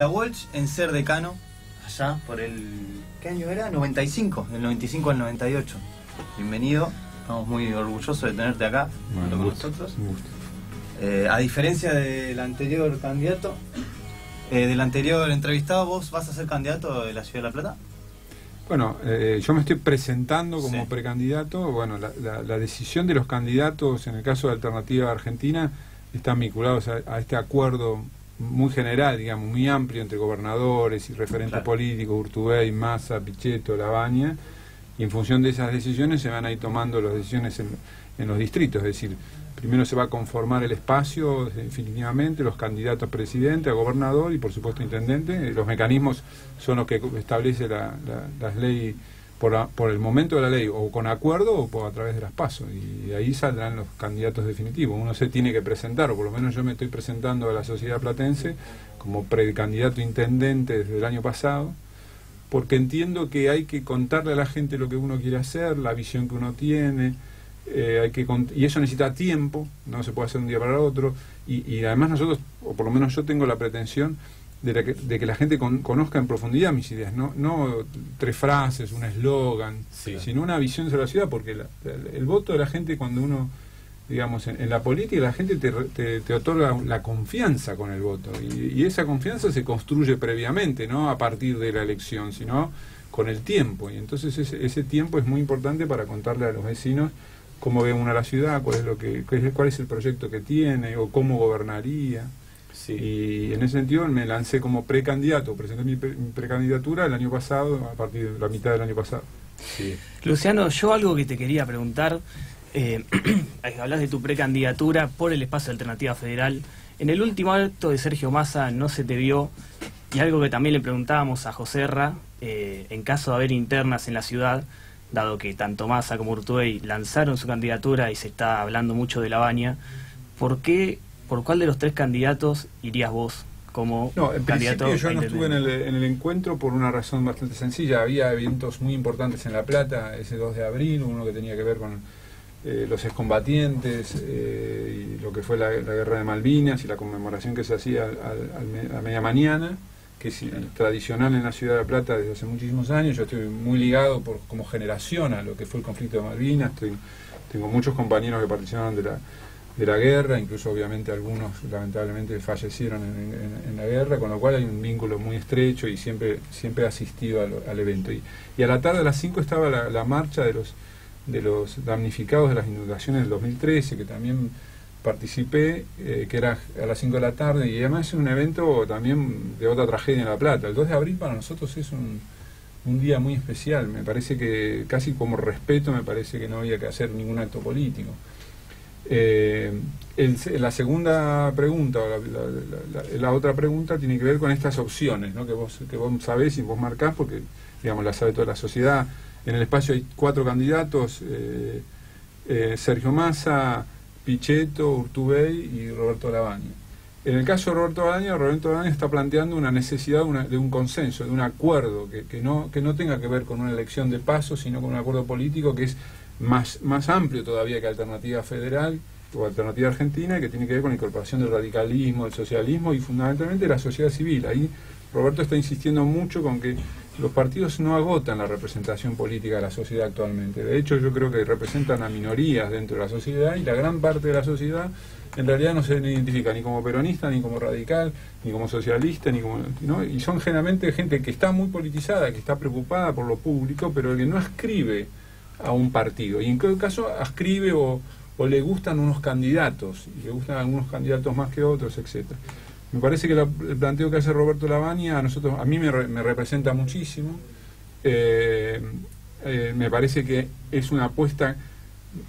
La Walsh en ser decano, allá por el... ¿Qué año era? 95, del 95 al 98. Bienvenido, estamos muy orgullosos de tenerte acá, junto con nosotros. Un gusto. A diferencia del anterior candidato, del anterior entrevistado, ¿vos vas a ser candidato de la Ciudad de La Plata? Bueno, yo me estoy presentando como Sí. precandidato. Bueno, la decisión de los candidatos en el caso de Alternativa Argentina están vinculados a este acuerdo muy general, digamos, muy amplio entre gobernadores y referentes Claro. políticos, Urtubey, Massa, Pichetto, Labaña, y en función de esas decisiones se van a ir tomando las decisiones en los distritos, es decir, primero se va a conformar el espacio definitivamente, los candidatos a presidente, a gobernador y por supuesto intendente. Los mecanismos son los que establece las leyes por el momento de la ley, o con acuerdo o a través de las PASO, y de ahí saldrán los candidatos definitivos. Uno se tiene que presentar, o por lo menos yo me estoy presentando a la sociedad platense como precandidato intendente desde el año pasado, porque entiendo que hay que contarle a la gente lo que uno quiere hacer, la visión que uno tiene, y eso necesita tiempo, no se puede hacer un día para el otro, y además nosotros, o por lo menos yo tengo la pretensión de que la gente conozca en profundidad mis ideas, no 3 frases, un eslogan, Sí. sino una visión de la ciudad, porque el voto de la gente, cuando uno, digamos, en la política, la gente te otorga la confianza con el voto, y esa confianza se construye previamente, no a partir de la elección, sino con el tiempo, y entonces ese tiempo es muy importante para contarle a los vecinos cómo ve uno la ciudad, cuál es el proyecto que tiene, o cómo gobernaría. Sí. Y en ese sentido me lancé como precandidato, presenté mi precandidatura el año pasado, a partir de la mitad del año pasado. Sí. Luciano, yo algo que te quería preguntar, hablas de tu precandidatura por el espacio de Alternativa Federal. En el último acto de Sergio Massa no se te vio, y algo que también le preguntábamos a José Erra, en caso de haber internas en la ciudad, dado que tanto Massa como Urtubey lanzaron su candidatura y se está hablando mucho de Labaña, ¿por cuál de los 3 candidatos irías vos como No, en candidato? principio yo a no estuve en el encuentro por una razón bastante sencilla. Había eventos muy importantes en La Plata, ese 2 de abril, uno que tenía que ver con los excombatientes, y lo que fue la guerra de Malvinas y la conmemoración que se hacía a media mañana, que es tradicional en la ciudad de La Plata desde hace muchísimos años. Yo estoy muy ligado como generación a lo que fue el conflicto de Malvinas. Tengo muchos compañeros que participaron de la guerra, incluso obviamente algunos lamentablemente fallecieron en la guerra, con lo cual hay un vínculo muy estrecho y siempre he asistido al evento. Y a la tarde a las 5 estaba la marcha de los damnificados de las inundaciones del 2013, que también participé, que era a las 5 de la tarde, y además es un evento también de otra tragedia en La Plata. El 2 de abril para nosotros es un día muy especial. Me parece que, casi como respeto, me parece que no había que hacer ningún acto político. La segunda pregunta, o la otra pregunta, tiene que ver con estas opciones, ¿no? que vos sabés y vos marcás, porque digamos la sabe toda la sociedad. En el espacio hay 4 candidatos, Sergio Massa, Pichetto, Urtubey y Roberto Labaña. En el caso de Roberto Labaña está planteando una necesidad de un consenso, de un acuerdo que no tenga que ver con una elección de paso, sino con un acuerdo político que es más amplio todavía que Alternativa Federal o Alternativa Argentina, y que tiene que ver con la incorporación del radicalismo, del socialismo y fundamentalmente de la sociedad civil. Ahí Roberto está insistiendo mucho con que los partidos no agotan la representación política de la sociedad actualmente. De hecho, yo creo que representan a minorías dentro de la sociedad, y la gran parte de la sociedad en realidad no se identifica ni como peronista, ni como radical, ni como socialista, ¿no? Y son generalmente gente que está muy politizada, que está preocupada por lo público, pero que no ascribe a un partido, y en cada caso ascribe o le gustan unos candidatos, y le gustan algunos candidatos más que otros, etcétera. Me parece que el planteo que hace Roberto Labaña a mí me representa muchísimo. Me parece que es una apuesta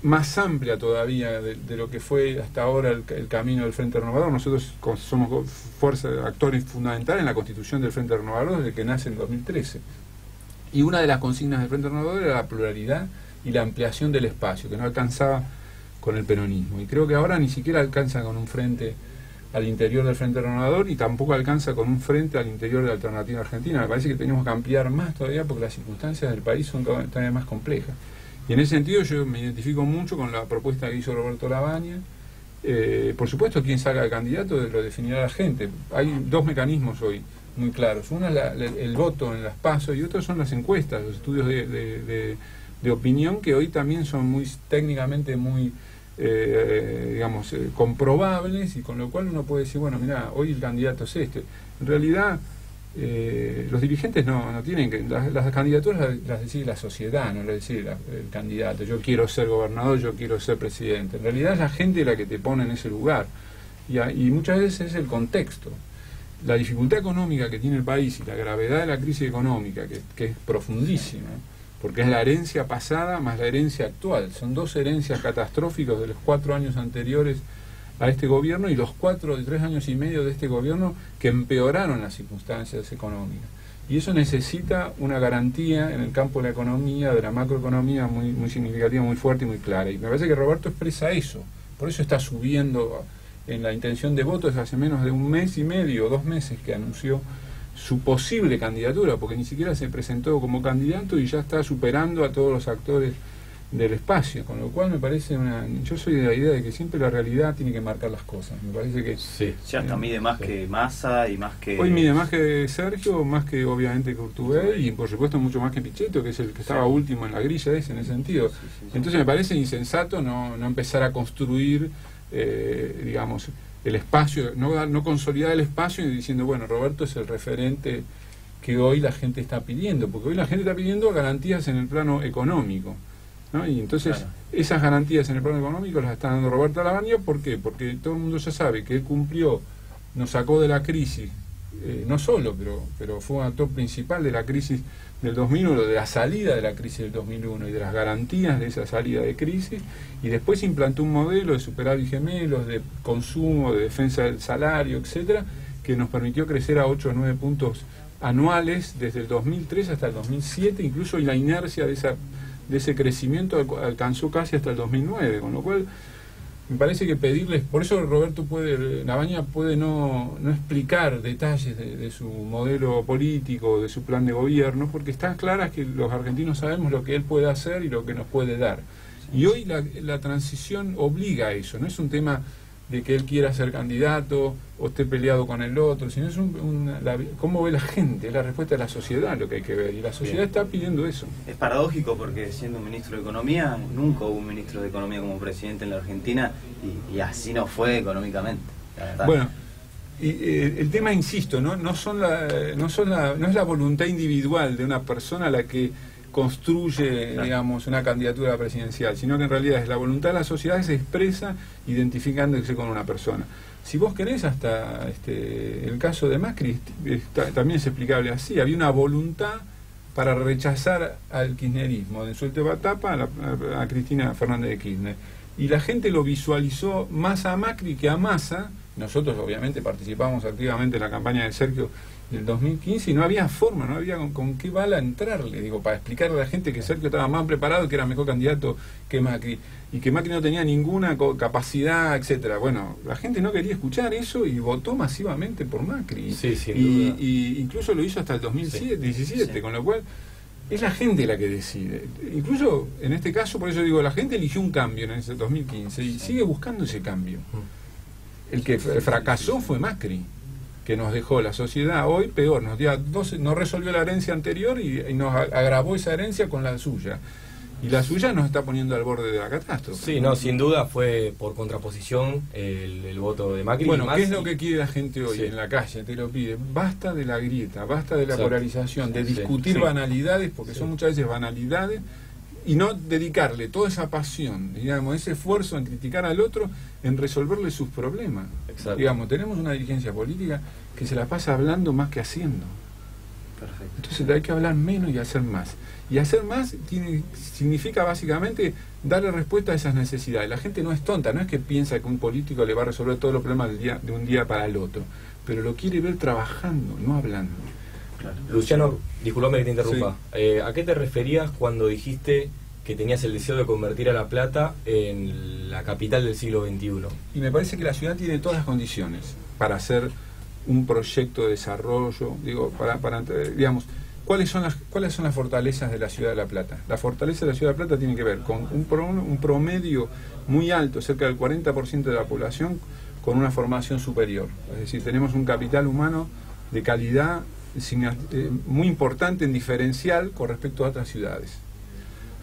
más amplia todavía de lo que fue hasta ahora el camino del Frente Renovador. Nosotros somos actores fundamentales en la constitución del Frente Renovador desde que nace en 2013. Y una de las consignas del Frente Renovador era la pluralidad y la ampliación del espacio, que no alcanzaba con el peronismo. Y creo que ahora ni siquiera alcanza con un frente al interior del Frente Renovador, y tampoco alcanza con un frente al interior de la Alternativa Argentina. Me parece que tenemos que ampliar más todavía, porque las circunstancias del país son todavía más complejas. Y en ese sentido yo me identifico mucho con la propuesta que hizo Roberto Labaña. Por supuesto, quien salga de candidato lo definirá la gente. Hay 2 mecanismos hoy muy claros. Uno es el voto en las PASO y otros son las encuestas, los estudios de opinión, que hoy también son muy técnicamente muy comprobables, y con lo cual uno puede decir, bueno, mira, hoy el candidato es este. En realidad los dirigentes no tienen que, las candidaturas las decide la sociedad, no las decide el candidato. Yo quiero ser gobernador, yo quiero ser presidente. En realidad es la gente la que te pone en ese lugar, y muchas veces es el contexto. La dificultad económica que tiene el país y la gravedad de la crisis económica, que es profundísima, porque es la herencia pasada más la herencia actual. Son dos herencias catastróficas de los 4 años anteriores a este gobierno y los 3 años y medio de este gobierno, que empeoraron las circunstancias económicas. Y eso necesita una garantía en el campo de la economía, de la macroeconomía, muy significativa, muy fuerte y muy clara. Y me parece que Roberto expresa eso. Por eso está subiendo en la intención de votos hace menos de 1 mes y medio, 2 meses, que anunció su posible candidatura, porque ni siquiera se presentó como candidato y ya está superando a todos los actores del espacio, con lo cual me parece yo soy de la idea de que siempre la realidad tiene que marcar las cosas. Me parece que ya hasta mide más que Massa y más que... Hoy mide más que Sergio, más que obviamente que Urtubey, y por supuesto mucho más que Pichetto, que es el que estaba último en la grilla en ese sentido. Entonces me parece insensato no empezar a construir el espacio, no consolidar el espacio y diciendo, bueno, Roberto es el referente que hoy la gente está pidiendo, porque hoy la gente está pidiendo garantías en el plano económico, ¿no? Y entonces esas garantías en el plano económico las está dando Roberto Lavagna. ¿Por qué? Porque todo el mundo ya sabe que él cumplió, nos sacó de la crisis, no solo, pero fue un actor principal de la crisis del 2001, de la salida de la crisis del 2001 y de las garantías de esa salida de crisis, y después implantó un modelo de superávit gemelos, de consumo, de defensa del salario, etcétera, que nos permitió crecer a 8 o 9 puntos anuales desde el 2003 hasta el 2007, incluso, y la inercia de ese crecimiento alcanzó casi hasta el 2009, con lo cual me parece que pedirles, por eso Lavagna puede no explicar detalles de su modelo político, de su plan de gobierno, porque está claro que los argentinos sabemos lo que él puede hacer y lo que nos puede dar. Y hoy la transición obliga a eso, no es un tema de que él quiera ser candidato o esté peleado con el otro, sino es cómo ve la gente, es la respuesta de la sociedad lo que hay que ver, y la sociedad está pidiendo eso. Es paradójico porque siendo un ministro de Economía, nunca hubo un ministro de Economía como presidente en la Argentina, y así no fue económicamente, la verdad. Bueno, y el tema, insisto, no es la voluntad individual de una persona la que construye, digamos, una candidatura presidencial, sino que en realidad es la voluntad de la sociedad que se expresa identificándose con una persona. Si vos querés, hasta el caso de Macri también es explicable así. Había una voluntad para rechazar al kirchnerismo, de suelto de tapa a Cristina Fernández de Kirchner. Y la gente lo visualizó más a Macri que a Massa. Nosotros obviamente participamos activamente en la campaña de Sergio del 2015 y no había forma, no había con qué bala entrarle, para explicarle a la gente que Sergio estaba más preparado, que era mejor candidato que Macri, y que Macri no tenía ninguna capacidad, etcétera. Bueno, la gente no quería escuchar eso y votó masivamente por Macri. Sí, sin duda. Y incluso lo hizo hasta el 2017, con lo cual es la gente la que decide. Incluso en este caso, por eso digo, la gente eligió un cambio en ese 2015 y sigue buscando ese cambio. El que fracasó fue Macri, que nos dejó la sociedad hoy peor, nos resolvió la herencia anterior y nos agravó esa herencia con la suya. Y la suya nos está poniendo al borde de la catástrofe. Sí, sin duda fue por contraposición el voto de Macri. Bueno, ¿qué es lo que quiere la gente hoy en la calle? Te lo pide. Basta de la grieta, basta de la polarización, de discutir banalidades, porque son muchas veces banalidades, y no dedicarle toda esa pasión, ese esfuerzo en criticar al otro, en resolverle sus problemas. Exacto. Tenemos una dirigencia política que se la pasa hablando más que haciendo. Perfecto. Entonces hay que hablar menos y hacer más. Y hacer más significa básicamente darle respuesta a esas necesidades. La gente no es tonta, no es que piensa que un político le va a resolver todos los problemas de un día para el otro, pero lo quiere ver trabajando, no hablando. Claro. Luciano, disculpame que te interrumpa. Sí. ¿A qué te referías cuando dijiste que tenías el deseo de convertir a La Plata en la capital del siglo XXI? Y me parece que la ciudad tiene todas las condiciones para hacer un proyecto de desarrollo, digamos, ¿cuáles son las fortalezas de la ciudad de La Plata? La fortaleza de la ciudad de La Plata tiene que ver con un promedio muy alto, cerca del 40% de la población, con una formación superior. Es decir, tenemos un capital humano de calidad muy importante en diferencial con respecto a otras ciudades.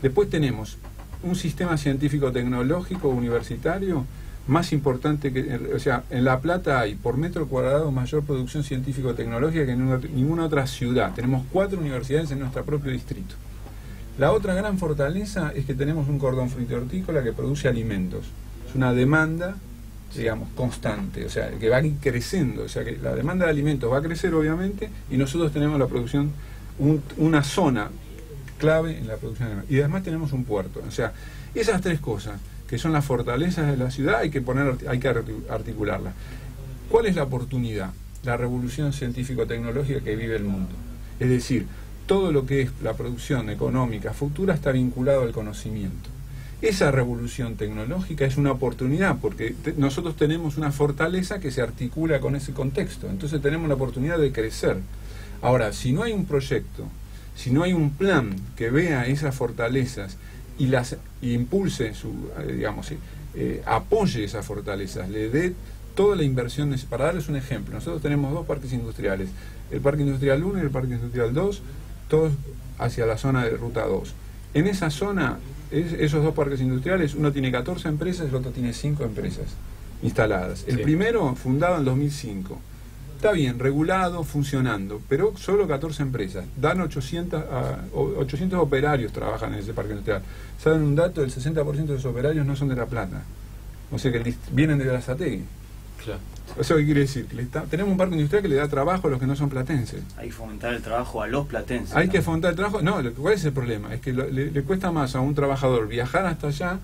Después tenemos un sistema científico-tecnológico universitario más importante que, o sea, en La Plata hay por metro cuadrado mayor producción científico-tecnológica que en ninguna otra ciudad. Tenemos 4 universidades en nuestro propio distrito. La otra gran fortaleza es que tenemos un cordón frutícola que produce alimentos. Es una demanda, digamos, constante, o sea, que va creciendo, o sea, que la demanda de alimentos va a crecer obviamente, y nosotros tenemos la producción, una zona clave en la producción de alimentos. Y además tenemos un puerto, o sea, esas 3 cosas que son las fortalezas de la ciudad, hay que articularlas. ¿Cuál es la oportunidad? La revolución científico-tecnológica que vive el mundo. Es decir, todo lo que es la producción económica futura está vinculado al conocimiento. Esa revolución tecnológica es una oportunidad porque nosotros tenemos una fortaleza que se articula con ese contexto. Entonces tenemos la oportunidad de crecer. Ahora, si no hay un proyecto, si no hay un plan que vea esas fortalezas y impulse apoye esas fortalezas, le dé toda la inversión para darles un ejemplo, nosotros tenemos 2 parques industriales, el Parque Industrial 1 y el Parque Industrial 2, todos hacia la zona de Ruta 2. En esa zona, esos 2 parques industriales, uno tiene 14 empresas, el otro tiene 5 empresas instaladas. El primero, fundado en 2005. Está bien, regulado, funcionando, pero solo 14 empresas. Dan 800 operarios trabajan en ese parque industrial. ¿Saben un dato? El 60% de esos operarios no son de La Plata. O sea que vienen de Berazategui. Claro. ¿Eso qué quiere decir? Tenemos un parque industrial que le da trabajo a los que no son platenses. Hay que fomentar el trabajo a los platenses. Hay que fomentar el trabajo. No, ¿cuál es el problema? Es que le cuesta más a un trabajador viajar hasta allá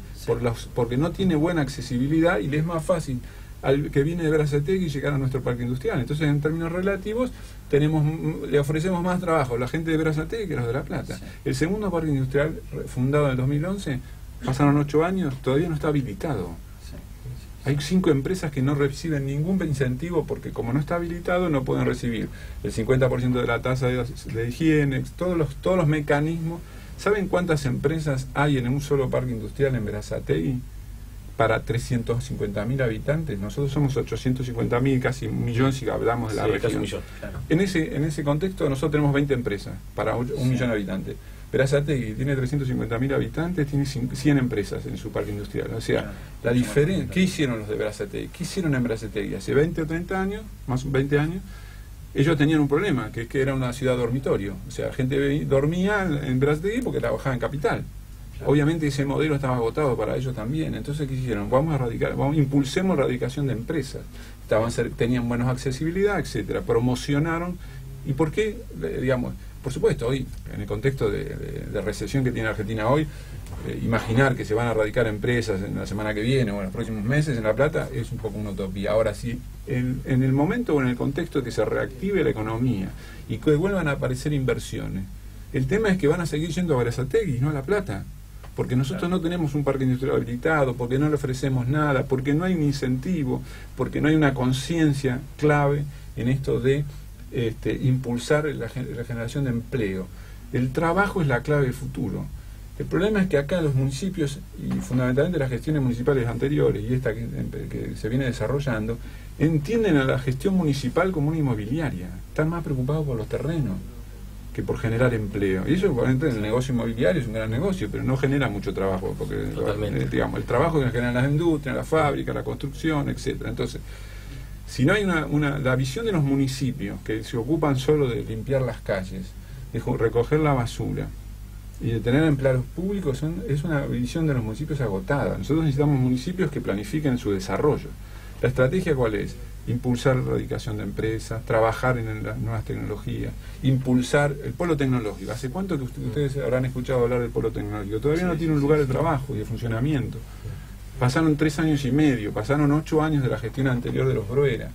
porque no tiene buena accesibilidad y le es más fácil al que viene de Berazategui llegar a nuestro parque industrial. Entonces, en términos relativos, le ofrecemos más trabajo a la gente de Berazategui que a los de La Plata. Sí. El segundo parque industrial, fundado en el 2011, pasaron 8 años, todavía no está habilitado. Hay 5 empresas que no reciben ningún incentivo porque como no está habilitado no pueden recibir el 50% de la tasa de higiene, todos los mecanismos. ¿Saben cuántas empresas hay en un solo parque industrial en Berazategui? Para 350.000 habitantes, nosotros somos 850.000, casi 1 millón si hablamos de la región. Casi 1 millón, claro. En ese contexto nosotros tenemos 20 empresas para 1 millón de habitantes. Berazategui tiene 350.000 habitantes, tiene 100 empresas en su parque industrial. O sea, la diferencia. ¿Qué hicieron los de Berazategui? ¿Qué hicieron en Berazategui? Hace 20 o 30 años, más 20 años, ellos tenían un problema, que es que era una ciudad dormitorio. O sea, la gente dormía en Berazategui porque trabajaba en Capital. Obviamente ese modelo estaba agotado para ellos también. Entonces, ¿qué hicieron? Impulsemos la radicación de empresas. Tenían buena accesibilidad, etcétera. Promocionaron. ¿Y por qué? Digamos, por supuesto, hoy, en el contexto de recesión que tiene Argentina hoy, imaginar que se van a radicar empresas en la semana que viene o en los próximos meses en La Plata es un poco una utopía. Ahora, sí, en el momento o en el contexto que se reactive la economía y que vuelvan a aparecer inversiones, el tema es que van a seguir yendo a Berazategui, no a La Plata. Porque nosotros no tenemos un parque industrial habilitado, porque no le ofrecemos nada, porque no hay un incentivo, porque no hay una conciencia clave en esto de impulsar la generación de empleo. El trabajo es la clave del futuro. El problema es que acá los municipios, y fundamentalmente las gestiones municipales anteriores, y esta que se viene desarrollando, entienden a la gestión municipal como una inmobiliaria. Están más preocupados por los terrenos que por generar empleo. Y eso, obviamente, el negocio inmobiliario es un gran negocio, pero no genera mucho trabajo, porque digamos, el trabajo que generan las industrias, las fábricas, la construcción, etcétera. Entonces, si no hay la visión de los municipios que se ocupan solo de limpiar las calles, de recoger la basura y de tener empleados públicos, es una visión de los municipios agotada. Nosotros necesitamos municipios que planifiquen su desarrollo. ¿La estrategia cuál es? Impulsar la radicación de empresas, trabajar en las nuevas tecnologías, impulsar el polo tecnológico. ¿Hace cuánto que ustedes habrán escuchado hablar del polo tecnológico? Todavía no tiene un lugar de trabajo y de funcionamiento. Pasaron 3 años y medio, pasaron 8 años de la gestión anterior de los Broera.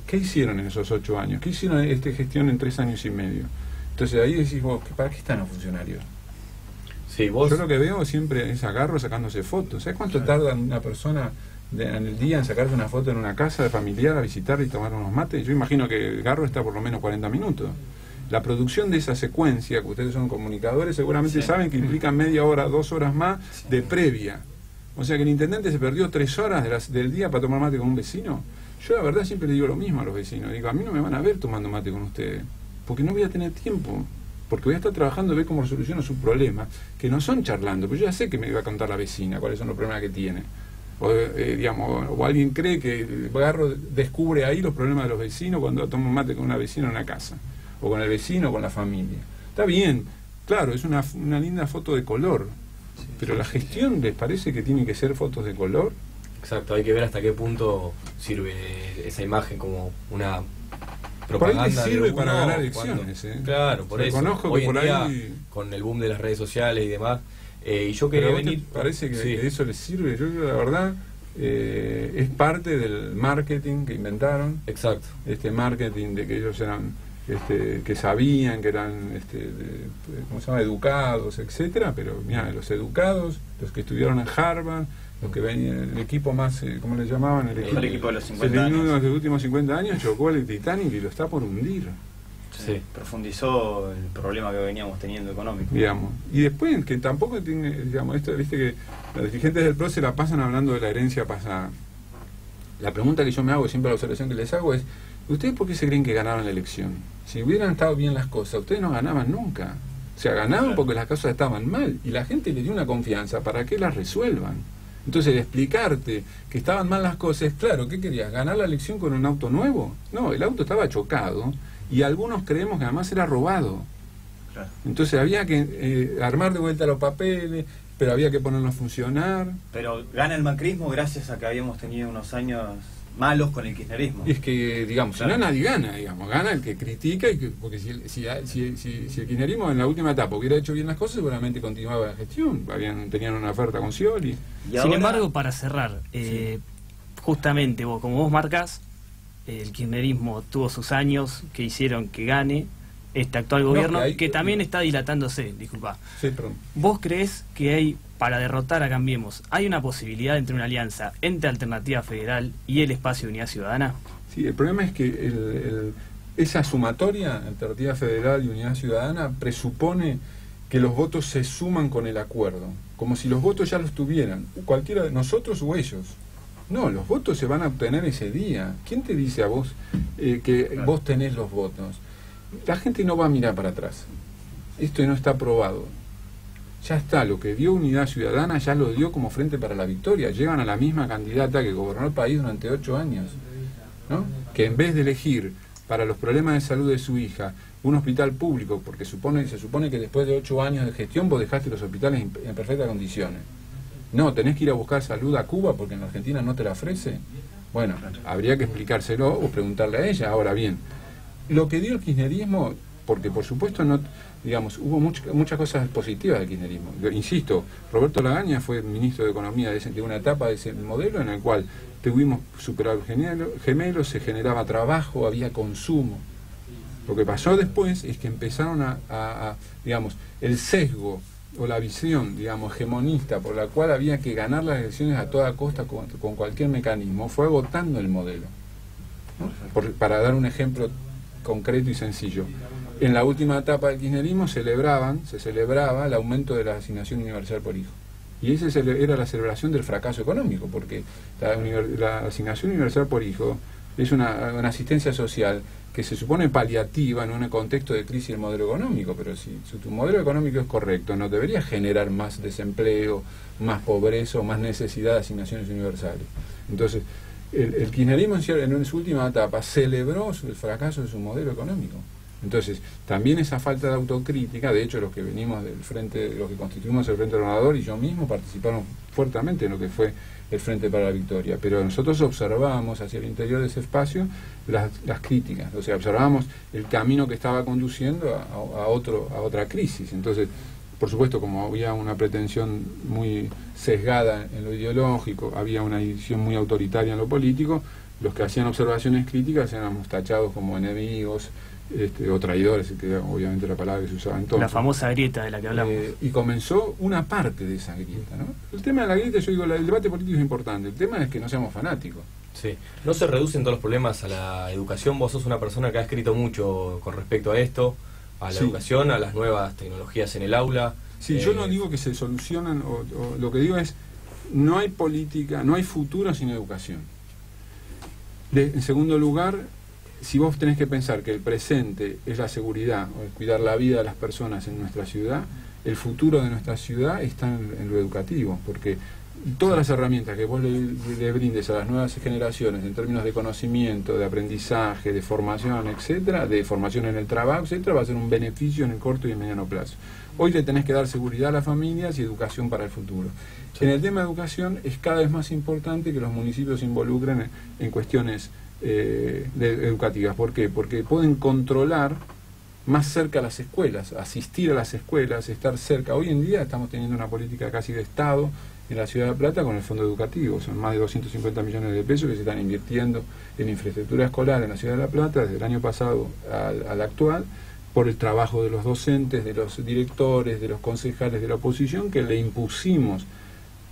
¿Qué hicieron en esos 8 años? ¿Qué hicieron en esta gestión en 3 años y medio? Entonces ahí decís vos, ¿para qué están los funcionarios? Sí, vos... Yo lo que veo siempre es agarro sacándose fotos. ¿Sabes cuánto tarda una persona en el día en sacarse una foto en una casa de familiar, a visitar y tomar unos mates? Yo imagino que el Garro está por lo menos 40 minutos. La producción de esa secuencia, que ustedes son comunicadores, seguramente saben que implica media hora, 2 horas más de previa. O sea que el intendente se perdió 3 horas del día para tomar mate con un vecino. Yo la verdad siempre le digo lo mismo a los vecinos, digo, a mí no me van a ver tomando mate con ustedes, porque no voy a tener tiempo, porque voy a estar trabajando a ver cómo soluciono sus problemas, que no son charlando, pero yo ya sé que me va a contar la vecina cuáles son los problemas que tiene. O, digamos, o alguien cree que el Garro descubre ahí los problemas de los vecinos cuando toma mate con una vecina en una casa, o con el vecino o con la familia. Está bien, claro, es una linda foto de color, pero la gestión, ¿les parece que tiene que ser fotos de color? Exacto, hay que ver hasta qué punto sirve esa imagen como una propaganda. Por ahí te sirve de para ganar elecciones. Claro, por eso. Reconozco hoy que en por día, ahí, con el boom de las redes sociales y demás, y yo quería venir... ¿Parece que eso les sirve? Yo creo que la verdad es parte del marketing que inventaron. Exacto. Este marketing de que ellos eran... que sabían que eran ¿cómo se llama? Educados, etcétera, pero mira, los educados, los que estudiaron en Harvard, los que venían, el equipo más, ¿cómo le llamaban? El equipo de los 50 años. Uno de los últimos 50 años chocó el Titanic y lo está por hundir. Sí, profundizó el problema que veníamos teniendo económico. Digamos. Y después, que tampoco tiene, digamos, esto, viste que los dirigentes del PRO se la pasan hablando de la herencia pasada. La pregunta que yo me hago, siempre la observación que les hago es, ¿ustedes por qué se creen que ganaron la elección? Si hubieran estado bien las cosas, ustedes no ganaban nunca. O sea, ganaban porque las cosas estaban mal y la gente le dio una confianza para que las resuelvan. Entonces, explicarte que estaban mal las cosas, claro, ¿qué querías? ¿Ganar la elección con un auto nuevo? No, el auto estaba chocado y algunos creemos que además era robado. Claro. Entonces había que armar de vuelta los papeles, pero había que ponerlos a funcionar. Pero gana el macrismo gracias a que habíamos tenido unos años malos con el kirchnerismo. Y es que, digamos, claro, si no nadie gana, digamos, gana el que critica, y que, porque si el kirchnerismo en la última etapa hubiera hecho bien las cosas, seguramente continuaba la gestión, tenían una oferta con Scioli. Sin embargo, para cerrar, justamente como vos marcas, el kirchnerismo tuvo sus años que hicieron que gane este actual gobierno, que también está dilatándose, disculpa. Sí, perdón. ¿Vos creés que hay, para derrotar a Cambiemos, hay una posibilidad entre una alianza entre Alternativa Federal y el Espacio de Unidad Ciudadana? Sí, el problema es que esa sumatoria, Alternativa Federal y Unidad Ciudadana, presupone que los votos se suman con el acuerdo, como si los votos ya los tuvieran, cualquiera de nosotros o ellos. No, los votos se van a obtener ese día. ¿Quién te dice a vos que vos tenés los votos? La gente no va a mirar para atrás. Esto no está aprobado. Ya está, lo que dio Unidad Ciudadana ya lo dio como Frente para la Victoria. Llevan a la misma candidata que gobernó el país durante 8 años, ¿no? Que en vez de elegir para los problemas de salud de su hija un hospital público, porque se supone que después de 8 años de gestión vos dejaste los hospitales en perfectas condiciones. No, tenés que ir a buscar salud a Cuba porque en Argentina no te la ofrece. Bueno, habría que explicárselo o preguntarle a ella. Ahora bien, lo que dio el kirchnerismo, porque por supuesto no, digamos, hubo muchas cosas positivas del kirchnerismo. Insisto, Roberto Lagaña fue ministro de Economía de una etapa de ese modelo en el cual tuvimos superávit gemelos, se generaba trabajo, había consumo. Lo que pasó después es que empezaron digamos, el sesgo o la visión, digamos, hegemonista por la cual había que ganar las elecciones a toda costa con cualquier mecanismo, fue agotando el modelo, ¿no? Para dar un ejemplo concreto y sencillo, en la última etapa del kirchnerismo se celebraba el aumento de la asignación universal por hijo, y esa era la celebración del fracaso económico, porque la asignación universal por hijo es una asistencia social que se supone paliativa en un contexto de crisis del modelo económico, pero si tu modelo económico es correcto, no debería generar más desempleo, más pobreza o más necesidad de asignaciones universales. Entonces, el kirchnerismo en su última etapa celebró el fracaso de su modelo económico. Entonces, también esa falta de autocrítica, de hecho los que venimos del frente, los que constituimos el Frente Renovador y yo mismo participamos fuertemente en lo que fue el Frente para la Victoria, pero nosotros observábamos hacia el interior de ese espacio las críticas, o sea, observábamos el camino que estaba conduciendo a otra crisis. Entonces, por supuesto, como había una pretensión muy sesgada en lo ideológico, había una visión muy autoritaria en lo político, los que hacían observaciones críticas éramos tachados como enemigos, o traidores, que obviamente la palabra que se usaba entonces. La famosa grieta de la que hablamos. Y comenzó una parte de esa grieta, ¿no? El tema de la grieta, yo digo, el debate político es importante, el tema es que no seamos fanáticos. Sí, no se reducen todos los problemas a la educación. Vos sos una persona que ha escrito mucho con respecto a esto, a la educación, a las nuevas tecnologías en el aula. Sí, yo no digo que se solucionan, o lo que digo es, no hay política, no hay futuro sin educación. En segundo lugar, si vos tenés que pensar que el presente es la seguridad, o el cuidar la vida de las personas en nuestra ciudad, el futuro de nuestra ciudad está en lo educativo, porque todas las herramientas que vos le brindes a las nuevas generaciones en términos de conocimiento, de aprendizaje, de formación, etcétera, de formación en el trabajo, etcétera, va a ser un beneficio en el corto y en mediano plazo. Hoy le tenés que dar seguridad a las familias y educación para el futuro. Sí. En el tema de educación es cada vez más importante que los municipios se involucren en cuestiones educativas. ¿Por qué? Porque pueden controlar más cerca a las escuelas, asistir a las escuelas, estar cerca. Hoy en día estamos teniendo una política casi de Estado en la Ciudad de La Plata con el Fondo Educativo. Son más de 250 millones de pesos que se están invirtiendo en infraestructura escolar en la Ciudad de La Plata desde el año pasado al actual, por el trabajo de los docentes, de los directores, de los concejales de la oposición, que le impusimos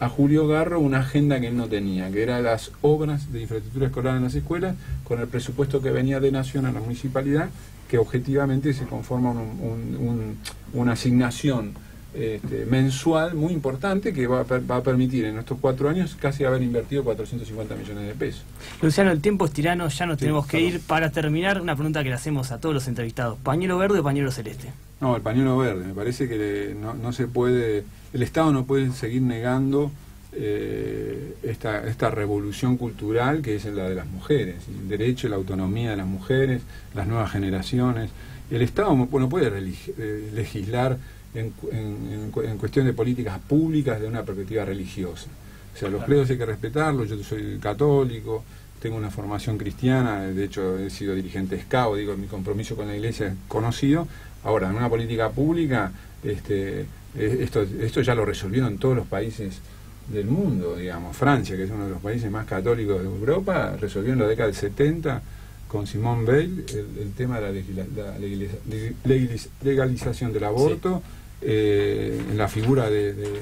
a Julio Garro una agenda que él no tenía, que era las obras de infraestructura escolar en las escuelas, con el presupuesto que venía de Nación a la municipalidad, que objetivamente se conforma una asignación mensual muy importante que va a permitir en estos 4 años casi haber invertido 450 millones de pesos. Luciano, el tiempo es tirano, ya nos tenemos que ir. Para terminar, una pregunta que le hacemos a todos los entrevistados: ¿pañuelo verde o pañuelo celeste? No, el pañuelo verde. Me parece que no se puede, el Estado no puede seguir negando esta revolución cultural que es la de las mujeres, el derecho y la autonomía de las mujeres, las nuevas generaciones. El Estado no puede legislar en cuestión de políticas públicas de una perspectiva religiosa. O sea, los credos hay que respetarlos. Yo soy católico, tengo una formación cristiana, de hecho he sido dirigente SCAO, digo, mi compromiso con la iglesia es conocido. Ahora, en una política pública, esto ya lo resolvieron todos los países del mundo, digamos. Francia, que es uno de los países más católicos de Europa, resolvió en la década del 70 con Simone Veil el tema de la legalización del aborto, sí. En la figura de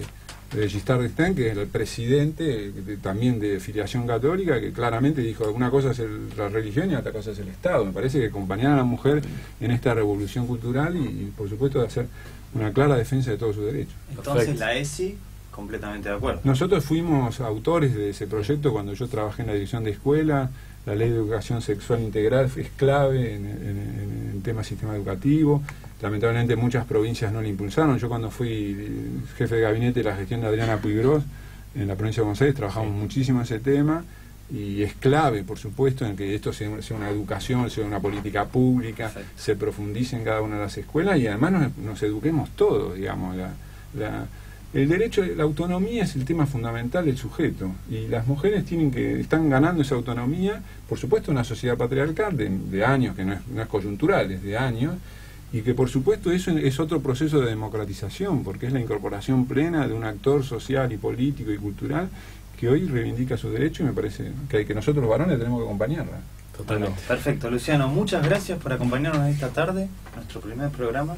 Giscard d'Estaing, que es el presidente también de filiación católica, que claramente dijo: una cosa es la religión y otra cosa es el Estado. Me parece que acompañar a la mujer en esta revolución cultural y por supuesto de hacer una clara defensa de todos sus derechos. Entonces perfecto. La ESI, completamente de acuerdo. Nosotros fuimos autores de ese proyecto cuando yo trabajé en la dirección de escuela. La ley de educación sexual integral es clave en el tema sistema educativo. Lamentablemente muchas provincias no la impulsaron. Yo cuando fui jefe de gabinete de la gestión de Adriana Puigros en la provincia de Buenos Aires trabajamos muchísimo ese tema, y es clave, por supuesto, en que esto sea una educación, sea una política pública, se profundice en cada una de las escuelas y además nos eduquemos todos, digamos. El derecho, la autonomía es el tema fundamental del sujeto, y las mujeres están ganando esa autonomía, por supuesto, una sociedad patriarcal de años, que no es coyuntural, es de años, y que por supuesto eso es otro proceso de democratización, porque es la incorporación plena de un actor social y político y cultural que hoy reivindica sus derechos, y me parece que nosotros los varones tenemos que acompañarla. Totalmente. Perfecto, Luciano, muchas gracias por acompañarnos esta tarde, nuestro primer programa.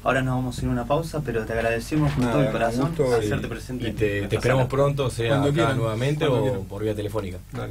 Ahora nos vamos a ir a una pausa, pero te agradecemos con todo el corazón hacerte presente. Y te esperamos pronto, sea acá nuevamente o por vía telefónica. Dale.